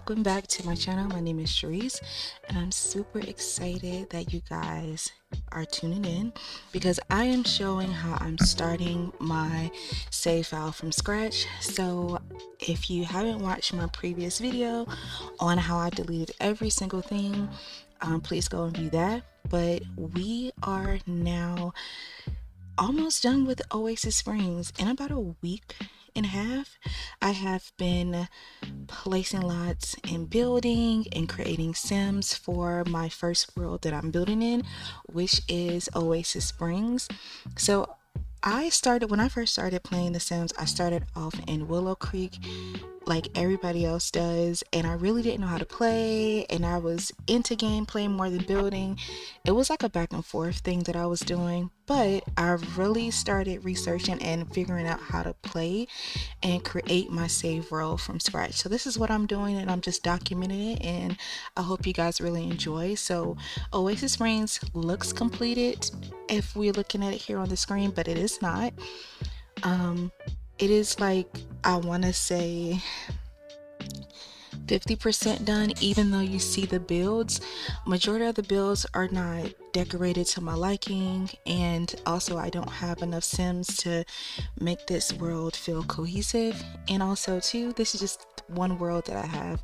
welcome back to my channel. My name is Sharice, and I'm super excited that you guys are tuning in because I am showing how I'm starting my save file from scratch. So if you haven't watched my previous video on how I deleted every single thing, please go and view that. But we are now almost done with Oasis Springs. In about a week and a half, I have been placing lots and building and creating sims for my first world that I'm building in, which is Oasis Springs. So when I first started playing The Sims, I started off in Willow Creek like everybody else does, and I really didn't know how to play, and I was into gameplay more than building. It was like a back and forth thing that I was doing, but I really started researching and figuring out how to play and create my save world from scratch. So this is what I'm doing, and I'm just documenting it, and I hope you guys really enjoy. So Oasis Springs looks completed if we're looking at it here on the screen, but it is not. um it is like, I want to say 50% done, even though you see the builds. Majority of the builds are not decorated to my liking, and also I don't have enough sims to make this world feel cohesive. And also too, this is just one world that I have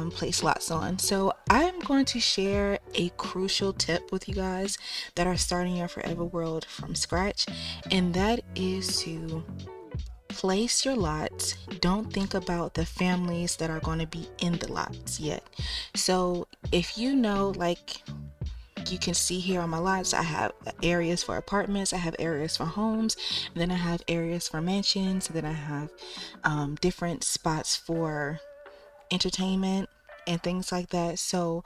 placed lots on. So I'm going to share a crucial tip with you guys that are starting your forever world from scratch, and that is to place your lots. Don't think about the families that are going to be in the lots yet. So if you know, like you can see here on my lots, I have areas for apartments, I have areas for homes, then I have areas for mansions, then I have different spots for entertainment and things like that. So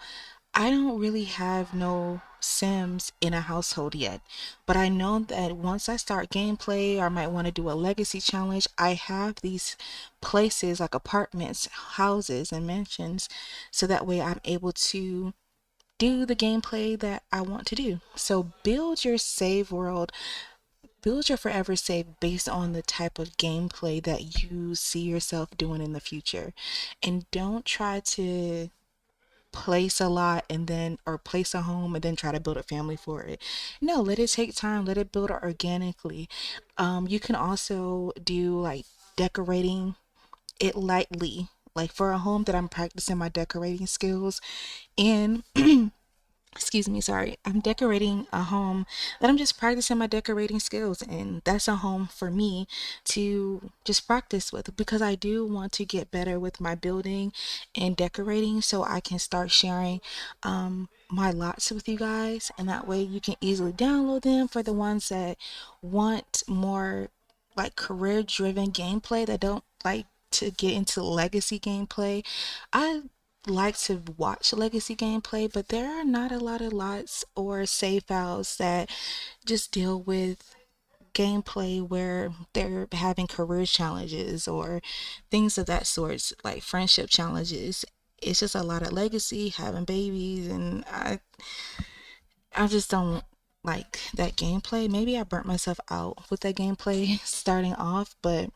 I don't really have no Sims in a household yet, but I know that once I start gameplay, or I might want to do a legacy challenge, I have these places like apartments, houses, and mansions, so that way I'm able to do the gameplay that I want to do. So build your save world, build your forever save based on the type of gameplay that you see yourself doing in the future, and don't try to place a lot and then, or place a home and then try to build a family for it. No, let it take time, let it build organically. You can also do like decorating it lightly, like for a home that I'm practicing my decorating skills in. Excuse me, sorry, I'm decorating a home that I'm just practicing my decorating skills, and that's a home for me to just practice with, because I do want to get better with my building and decorating, so I can start sharing my lots with you guys, and that way you can easily download them for the ones that want more like career driven gameplay, that don't like to get into legacy gameplay. I like to watch legacy gameplay, but there are not a lot of lots or save files that just deal with gameplay where they're having career challenges or things of that sort, like friendship challenges. It's just a lot of legacy, having babies, and I just don't like that gameplay. Maybe I burnt myself out with that gameplay starting off, but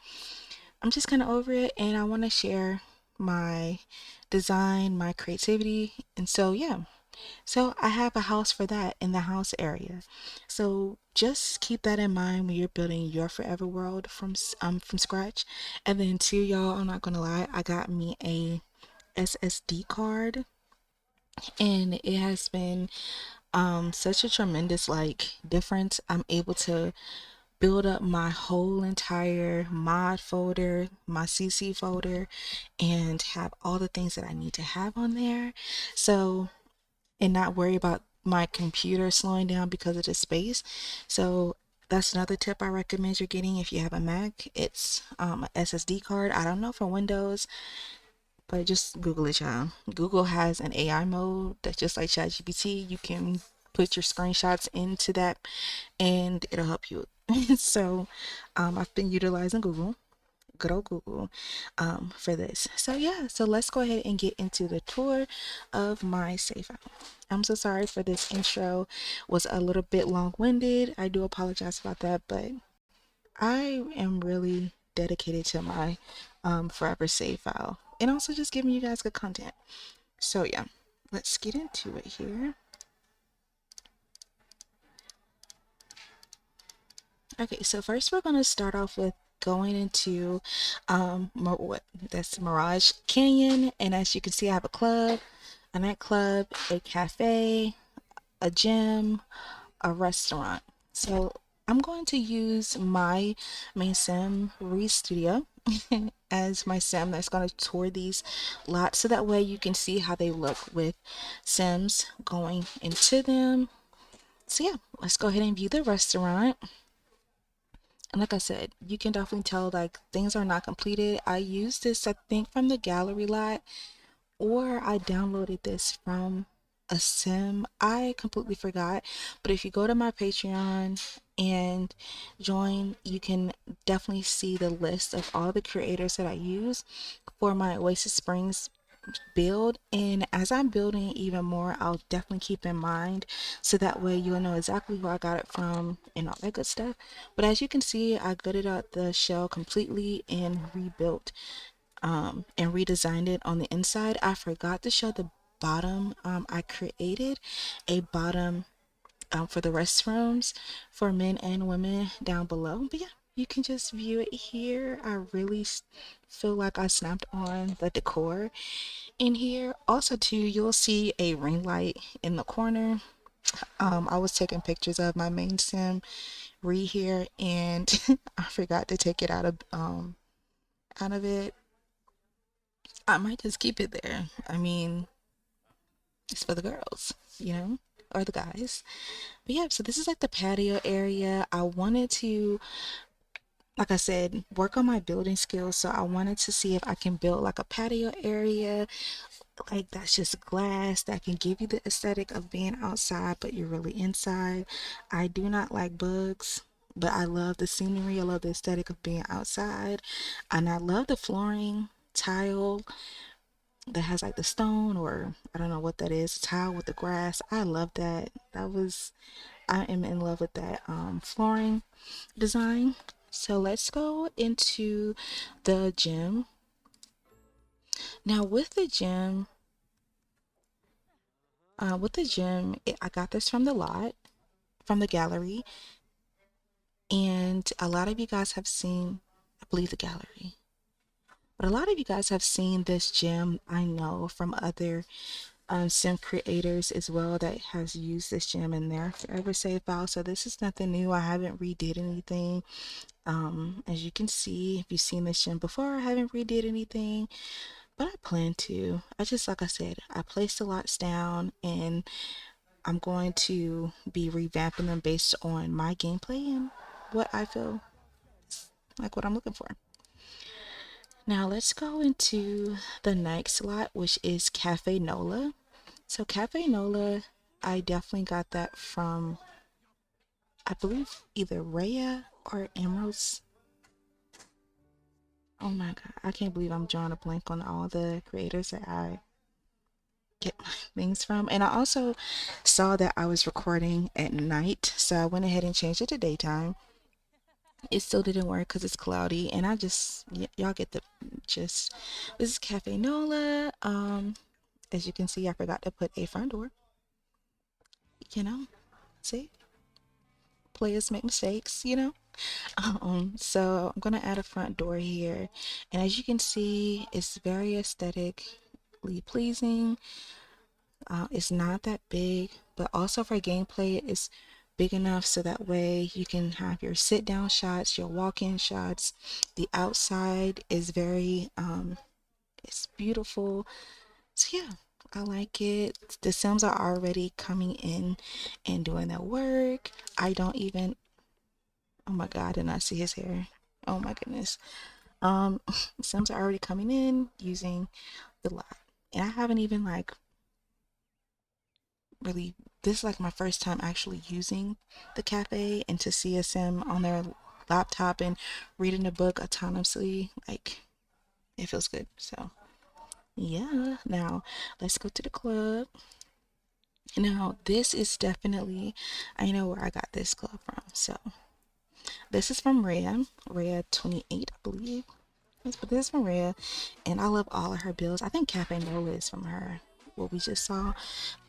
I'm just kind of over it, and I want to share my design, my creativity. And so, yeah. So, I have a house for that in the house area. So, just keep that in mind when you're building your forever world from scratch. And then, too, y'all, I'm not going to lie, I got me a SSD card, and it has been such a tremendous like difference. I'm able to build up my whole entire mod folder, my CC folder, and have all the things that I need to have on there. So, and not worry about my computer slowing down because of the space. So, that's another tip I recommend you're getting if you have a Mac. It's a SSD card. I don't know for Windows, but just Google it, y'all. Google has an AI mode that's just like ChatGPT. You can put your screenshots into that, and it'll help you. So, I've been utilizing Google, good old Google, for this. So yeah, so let's go ahead and get into the tour of my save file. I'm so sorry for this intro, was a little bit long-winded. I do apologize about that, but I am really dedicated to my forever save file. and also just giving you guys good content. So yeah, let's get into it here. Okay, so first we're gonna start off with going into what that's Mirage Canyon, and as you can see, I have a club, a nightclub, a cafe, a gym, a restaurant. So I'm going to use my main sim, Re Studio, as my sim that's going to tour these lots so that way you can see how they look with sims going into them. So yeah, let's go ahead and view the restaurant. And like I said, you can definitely tell like things are not completed. I used this, I think, from the gallery lot, or I downloaded this from a sim. I completely forgot. But if you go to my Patreon and join, you can definitely see the list of all the creators that I use for my Oasis Springs build. And as I'm building even more, I'll definitely keep in mind so that way you'll know exactly who I got it from and all that good stuff. But as you can see, I gutted out the shell completely and rebuilt and redesigned it on the inside. I forgot to show the bottom. I created a bottom for the restrooms for men and women down below. But yeah, you can just view it here. I really feel like I snapped on the decor in here. Also too, you'll see a ring light in the corner. I was taking pictures of my main sim Re here, and I forgot to take it out of it. I might just keep it there. I mean, it's for the girls, you know, or the guys. But yeah, so this is like the patio area. I wanted to, like I said, work on my building skills. So I wanted to see if I can build like a patio area, like that's just glass that can give you the aesthetic of being outside, but you're really inside. I do not like bugs. But I love the scenery. I love the aesthetic of being outside. And I love the flooring tile that has like the stone, or I don't know what that is, tile with the grass. I love that. I am in love with that flooring design. So let's go into the gym. Now with the gym, I got this from the lot, from the gallery, and a lot of you guys have seen, I believe, the gallery. But a lot of you guys have seen this gym, I know, from other sim creators as well that has used this gym in their forever save file. So this is nothing new. I haven't redid anything. As you can see, if you've seen this gym before, I haven't redid anything, but I plan to. I just, like I said, I placed the lots down and I'm going to be revamping them based on my gameplay and what I feel like what I'm looking for. Now let's go into the next lot, which is Cafe Nola. So Cafe Nola, I definitely got that from, I believe, either Rhea or Emerald's. Oh my god, I can't believe I'm drawing a blank on all the creators that I get my things from. And I also saw that I was recording at night, so I went ahead and changed it to daytime. It still didn't work because it's cloudy, and I just y'all get the gist. This is Cafe Nola. As you can see, I forgot to put a front door. You know, see, players make mistakes. You know. So I'm gonna add a front door here, and as you can see, it's very aesthetically pleasing. It's not that big, but also for gameplay, it's big enough so that way you can have your sit down shots, your walk in shots. The outside is very, it's beautiful. So yeah, I like it. The Sims are already coming in and doing their work. I don't even, oh my God, I did not see his hair. Oh my goodness. Um, Sims are already coming in using the lot. And I haven't even like really, this is like my first time actually using the cafe, and to see a sim on their laptop and reading a book autonomously, like it feels good. So yeah, now let's go to the club. Now this is definitely, I know where I got this club from. So this is from Rhea 28, I believe. But this is Maria, and I love all of her builds. I think Cafe Nola is from her, what we just saw.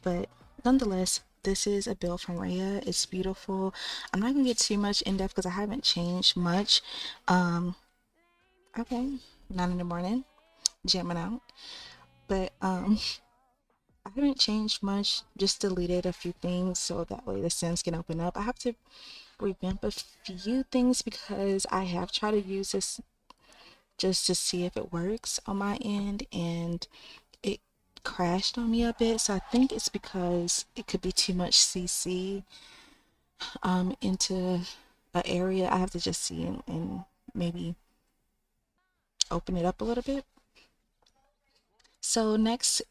But nonetheless, this is a build from Rhea. It's beautiful. I'm not gonna get too much in depth because I haven't changed much. Um, okay, 9 in the morning, jamming out. But I haven't changed much. Just deleted a few things so that way the Sims can open up. I have to revamp a few things because I have tried to use this just to see if it works on my end, and it crashed on me a bit. So I think it's because it could be too much CC into an area. I have to just see and maybe open it up a little bit. So next,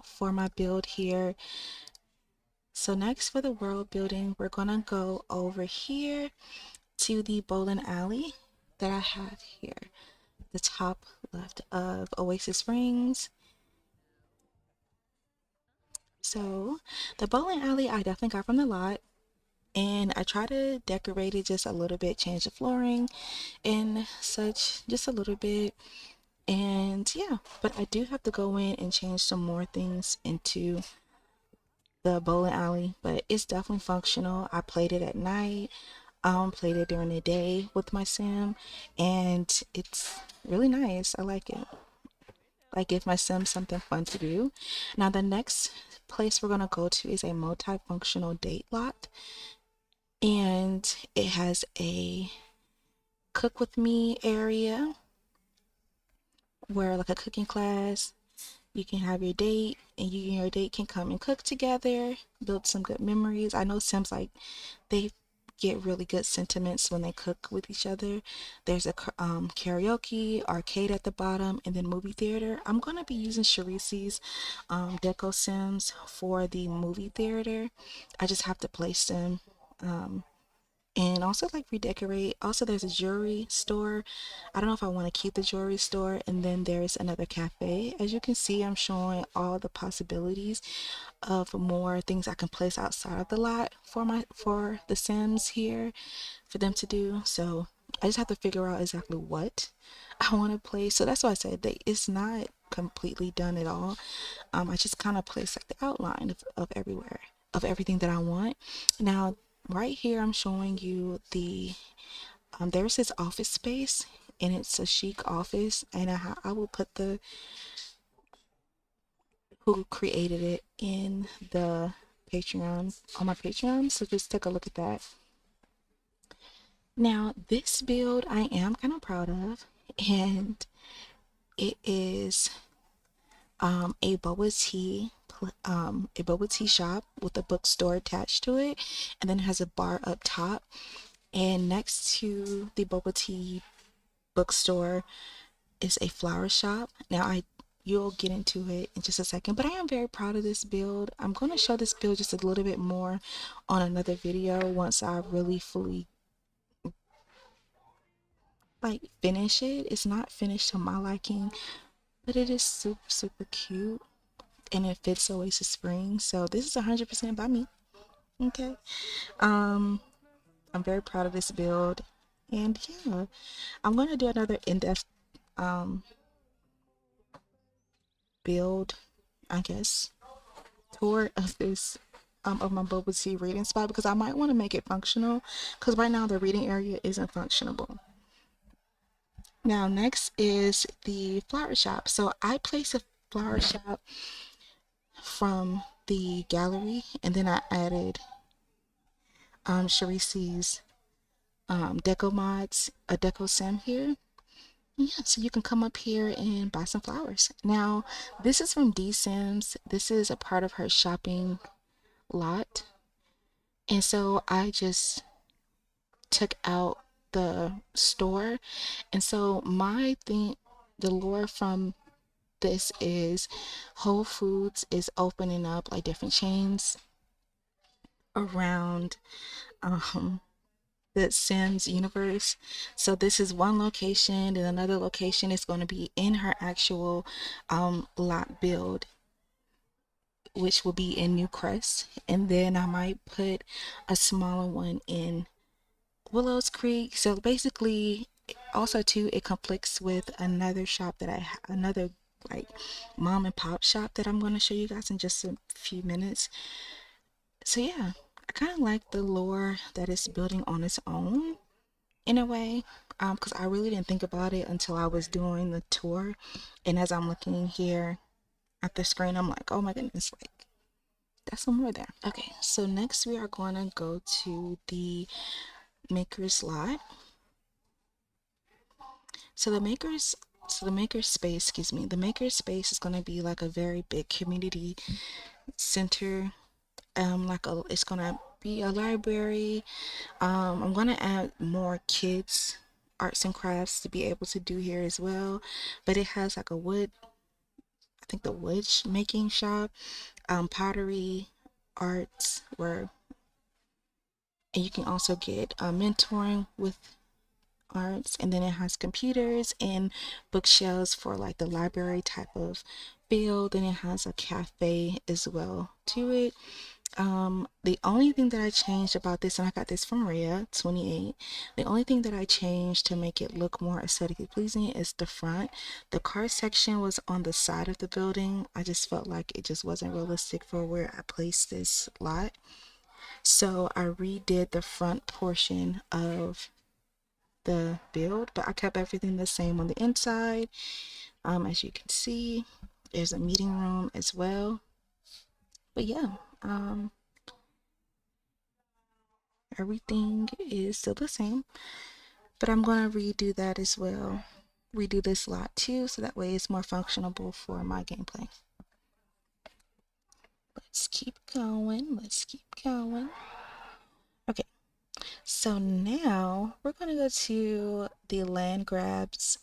for my build here, so next for the world building, we're gonna go over here to the bowling alley that I have here, the top left of Oasis Springs. So the bowling alley I definitely got from the lot, and I try to decorate it just a little bit, change the flooring and such, just a little bit. And yeah, but I do have to go in and change some more things into the bowling alley, but it's definitely functional. I played it at night, played it during the day with my sim, and it's really nice. I like it. I give my sim something fun to do. Now the next place we're gonna go to is a multifunctional date lot, and it has a cook with me area where like a cooking class. You can have your date, and you and your date can come and cook together, build some good memories. I know Sims like they get really good sentiments when they cook with each other. There's a karaoke, arcade at the bottom, and then movie theater. I'm gonna be using Sharice's deco Sims for the movie theater. I just have to place them. And also like redecorate. Also, there's a jewelry store. I don't know if I want to keep the jewelry store. And then there's another cafe. As you can see, I'm showing all the possibilities of more things I can place outside of the lot for the Sims here for them to do. So I just have to figure out exactly what I want to place. So that's why I said that it's not completely done at all. I just kind of place like the outline of everywhere of everything that I want. Now, right here, I'm showing you the there's this office space, and it's a chic office, and I will put the who created it in the Patreon on my Patreon. So just take a look at that. Now, this build I am kind of proud of, and it is a boba tea shop with a bookstore attached to it, and then it has a bar up top, and next to the boba tea bookstore is a flower shop. Now you'll get into it in just a second, but I am very proud of this build. I'm going to show this build just a little bit more on another video once I really fully like finish it. It's not finished to my liking, but it is super cute, and it fits Oasis Springs. So this is 100% by me. Okay. Um, I'm very proud of this build, and yeah, I'm going to do another in-depth um build, I guess, tour of this of my boba tea reading spot, because I might want to make it functional, because right now the reading area isn't functionable. Now next is the flower shop. So I placed a flower shop from the gallery, and then I added Sharice's deco mods, a deco sim here. Yeah, so you can come up here and buy some flowers. Now, this is from D Sims. This is a part of her shopping lot. And so I just took out the store. And so my thing, the lore from this is Whole Foods is opening up like different chains around um the Sims universe. So this is one location, and another location is going to be in her actual lot build, which will be in New Crest, and then I might put a smaller one in Willows Creek. So basically also too, it conflicts with another shop that another like mom and pop shop that I'm going to show you guys in just a few minutes. So yeah, I kind of like the lore that it's building on its own in a way, because I really didn't think about it until I was doing the tour, and as I'm looking here at the screen, I'm like, oh my goodness, like that's some more there. Okay, so next we are going to go to the maker's lot. So the maker's space, excuse me, the maker's space is going to be like a very big community center. It's going to be a library. I'm going to add more kids arts and crafts to be able to do here as well. But it has like a wood, I think the wood making shop, pottery, arts, where and you can also get mentoring with arts, and then it has computers and bookshelves for like the library type of feel. Then it has a cafe as well to it. The only thing that I changed about this, and I got this from Rhea 28, the only thing that I changed to make it look more aesthetically pleasing is the front. The car section was on the side of the building. I just felt like it just wasn't realistic for where I placed this lot. So I redid the front portion of the build, but I kept everything the same on the inside. As you can see, there's a meeting room as well. But yeah, everything is still the same. But I'm gonna redo that as well. Redo this lot too, so that way it's more functionable for my gameplay. Let's keep going. Let's keep going. Okay, so now we're gonna go to the land grabs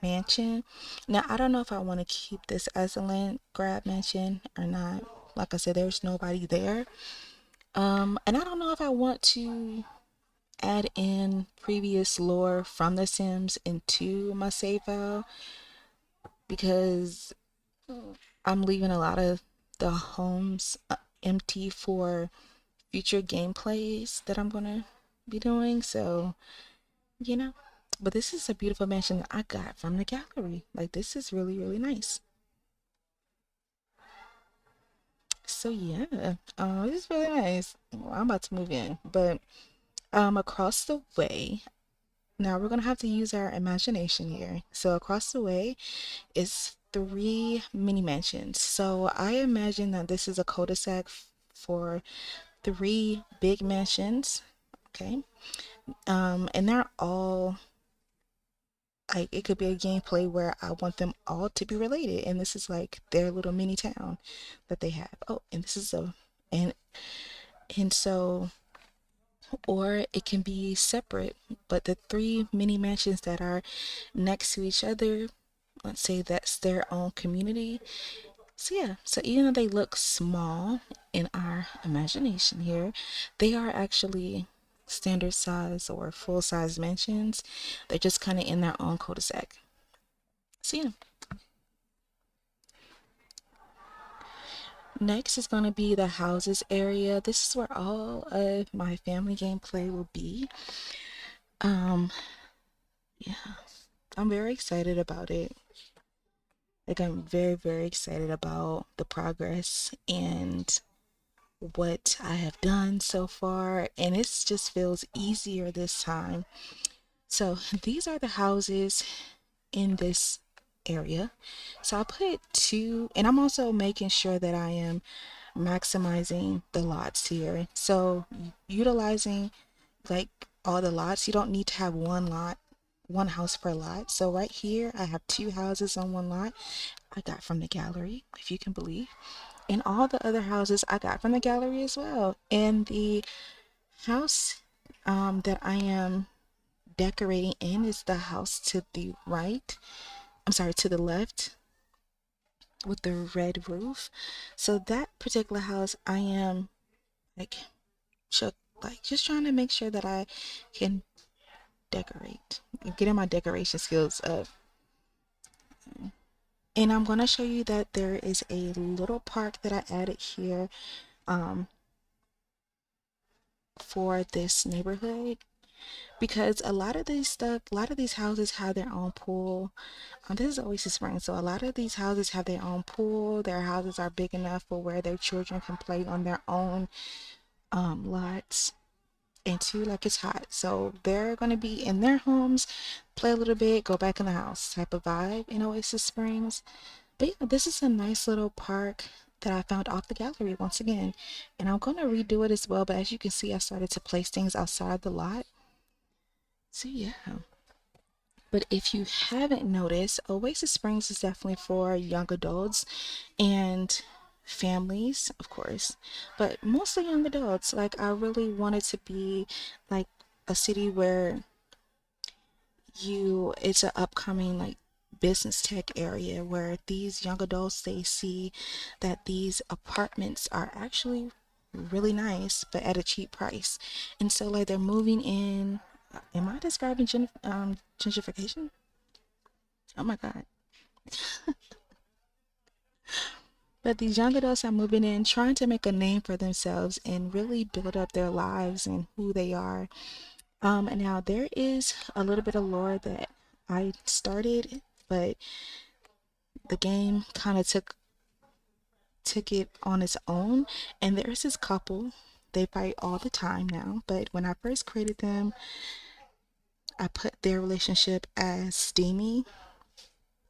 mansion. Now, I don't know if I want to keep this as a land grab mansion or not. Like I said, there's nobody there. And I don't know if I want to add in previous lore from The Sims into my save file, because I'm leaving a lot of the homes empty for future gameplays that I'm gonna be doing. So, you know, but this is a beautiful mansion that I got from the gallery. Like, this is really, really nice. So yeah, this is really nice. Well, I'm about to move in, but across the way, now we're gonna have to use our imagination here. So across the way is three mini mansions. So I imagine that this is a cul-de-sac for three big mansions. Okay, and they're all like, it could be a gameplay where I want them all to be related, and this is like their little mini town that they have. Oh, and this is a and and so, or it can be separate, but the three mini mansions that are next to each other, let's say that's their own community. So yeah, so even though they look small in our imagination here, they are actually standard size or full size mansions. They're just kind of in their own cul-de-sac. So yeah. Next is going to be the houses area. This is where all of my family gameplay will be. Um, yeah, I'm very excited about it. Like, I'm very, very excited about the progress and what I have done so far, and it just feels easier this time. So these are the houses in this area. So I put two, and I'm also making sure that I am maximizing the lots here. So utilizing like all the lots, you don't need to have one lot, one house per lot. So right here, I have two houses on one lot I got from the gallery, if you can believe. And all the other houses I got from the gallery as well. And the house that I am decorating in is the house to the right. I'm sorry, to the left with the red roof. So that particular house, I am like, like just trying to make sure that I can decorate, getting my decoration skills up. And I'm going to show you that there is a little park that I added here um, for this neighborhood. because a lot of these houses have their own pool. This is Oasis Springs, so a lot of these houses have their own pool. Their houses are big enough for where their children can play on their own lots. And two, like it's hot, so they're gonna be in their homes, play a little bit, go back in the house type of vibe in Oasis Springs. But yeah, this is a nice little park that I found off the gallery once again, and I'm gonna redo it as well. But as you can see, I started to place things outside the lot. So yeah. But if you haven't noticed, Oasis Springs is definitely for young adults and families, of course, but mostly young adults. Like, I really want it to be like a city where it's an upcoming like business tech area where these young adults, they see that these apartments are actually really nice but at a cheap price, and so like they're moving in. Am I describing gentrification? Oh my God. But these young adults are moving in, trying to make a name for themselves and really build up their lives and who they are. And now there is a little bit of lore that I started, but the game kind of took it on its own. And there's this couple. They fight all the time now, but when I first created them, I put their relationship as steamy.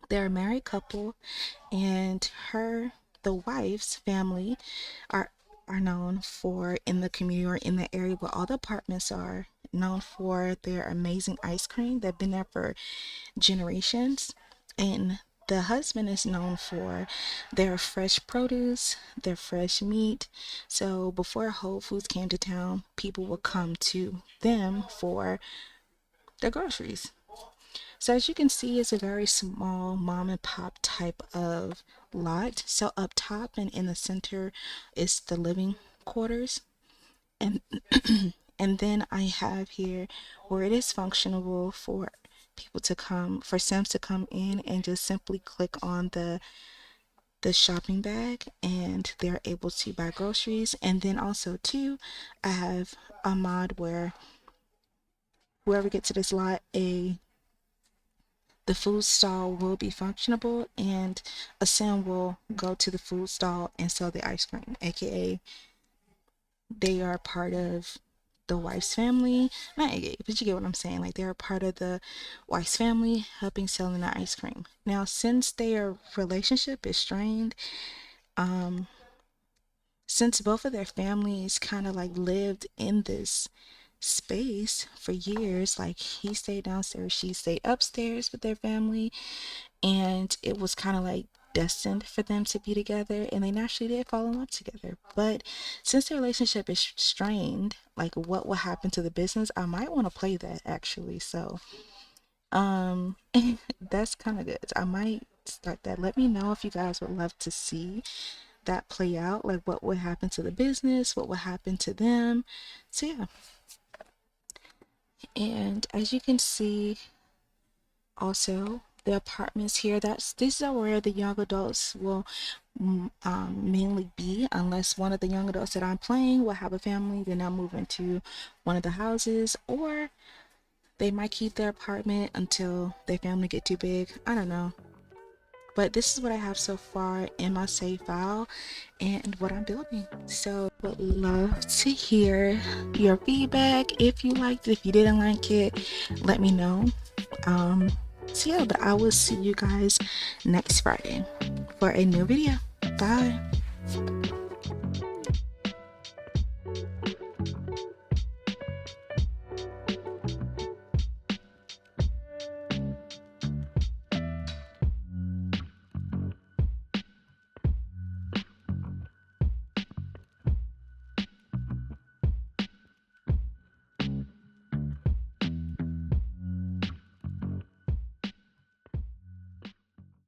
They're a married couple, and the wife's family are known for, in the community or in the area where all the apartments are, known for their amazing ice cream. They've been there for generations. And the husband is known for their fresh produce, their fresh meat. So before Whole Foods came to town, people would come to them for their groceries. So as you can see, it's a very small mom and pop type of lot. So up top and in the center is the living quarters. And and then I have here where it is functional for people to come, for Sims to come in and just simply click on the shopping bag and they're able to buy groceries. And then also too, I have a mod where whoever gets to this lot, the food stall will be functionable and a sim will go to the food stall and sell the ice cream, aka they are part of the wife's family. Not aka, but you get what I'm saying. Like, they're a part of the wife's family, helping selling the ice cream. Now, since their relationship is strained, um since both of their families kind of like lived in this space for years, like he stayed downstairs, she stayed upstairs with their family, and it was kind of like destined for them to be together, and they naturally did fall in love together. But since their relationship is strained, like what will happen to the business, I might want to play that actually. So um that's kind of good. I might start that. Let me know if you guys would love to see that play out, like what would happen to the business, what would happen to them. So yeah. And as you can see, also the apartments here, these are where the young adults will mainly be, unless one of the young adults that I'm playing will have a family, then I'll move into one of the houses, or they might keep their apartment until their family get too big. I don't know. But this is what I have so far in my save file and what I'm building. So would love to hear your feedback. If you liked it, if you didn't like it, let me know. So yeah, but I will see you guys next Friday for a new video. Bye.